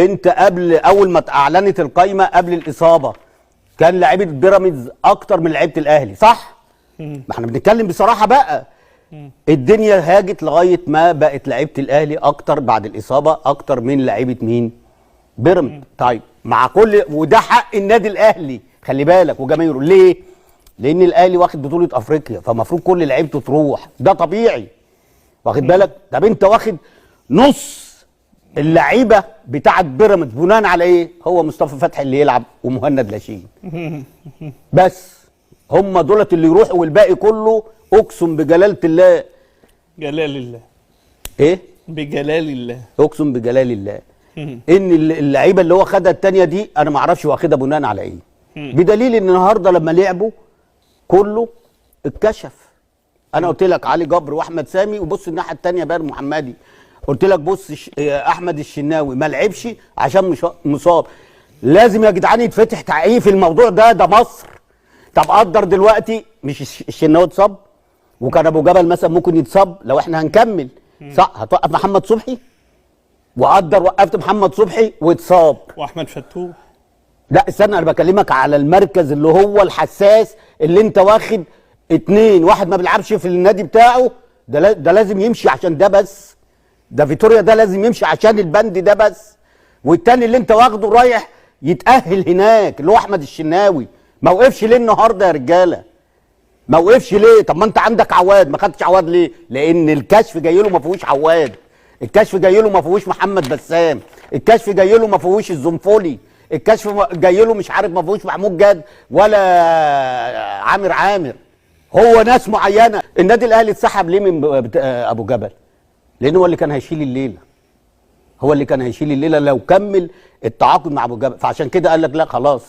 انت قبل اول ما اعلنت القايمه قبل الاصابه كان لعيبه بيراميدز اكتر من لعيبه الاهلي، صح؟ ما احنا بنتكلم بصراحه بقى. الدنيا هاجت لغايه ما بقت لعيبه الاهلي اكتر بعد الاصابه اكتر من لعيبه مين؟ بيراميدز. طيب مع كل وده حق النادي الاهلي، خلي بالك وجماهيره. ليه؟ لان الاهلي واخد بطوله افريقيا، فالمفروض كل لعيبته تروح، ده طبيعي. واخد بالك؟ طب انت واخد نص اللعيبه بتاعت بيراميدز بناء على ايه؟ هو مصطفى فتحي اللي يلعب ومهند لاشين. بس هم دولت اللي يروحوا، والباقي كله اقسم بجلاله الله. جلال الله. ايه؟ بجلال الله. اقسم بجلال الله. ان اللعيبه اللي هو خدها الثانيه دي انا ما اعرفش واخدها بناء على ايه. بدليل ان النهارده لما لعبوا كله اتكشف. انا قلت لك علي جبر واحمد سامي، وبص الناحيه الثانيه بقى محمدي. قلت لك بص احمد الشناوي ما لعبش عشان مش مصاب. لازم يا جدعان يتفتح تحقيق في الموضوع ده مصر. طب قدر دلوقتي مش الشناوي اتصاب وكان ابو جبل مثلا ممكن يتصاب لو احنا هنكمل، صح؟ هتوقف محمد صبحي؟ وقدر وقفت محمد صبحي واتصاب واحمد فتوح. لا استنى، انا بكلمك على المركز اللي هو الحساس، اللي انت واخد اتنين، واحد ما بيلعبش في النادي بتاعه، ده لازم يمشي عشان ده بس. ده فيتوريا ده لازم يمشي عشان البند ده بس. والتاني اللي انت واخده رايح يتأهل هناك اللي هو احمد الشناوي. ما وقفش ليه النهارده يا رجاله؟ ما وقفش ليه؟ طب ما انت عندك عواد، ما خدتش عواد ليه؟ لان الكشف جاي له ما فيهوش عواد، الكشف جاي له ما فيهوش محمد بسام، الكشف جاي له ما فيهوش الزنفولي، الكشف جاي له مش عارف ما فيهوش محمود جاد ولا عامر. هو ناس معينه. النادي الاهلي اتسحب ليه من ابو جبل؟ لان هو اللي كان هيشيل الليله، هو اللي كان هيشيل الليله لو كمل التعاقد مع ابو جبل. فعشان كده قال لك لا خلاص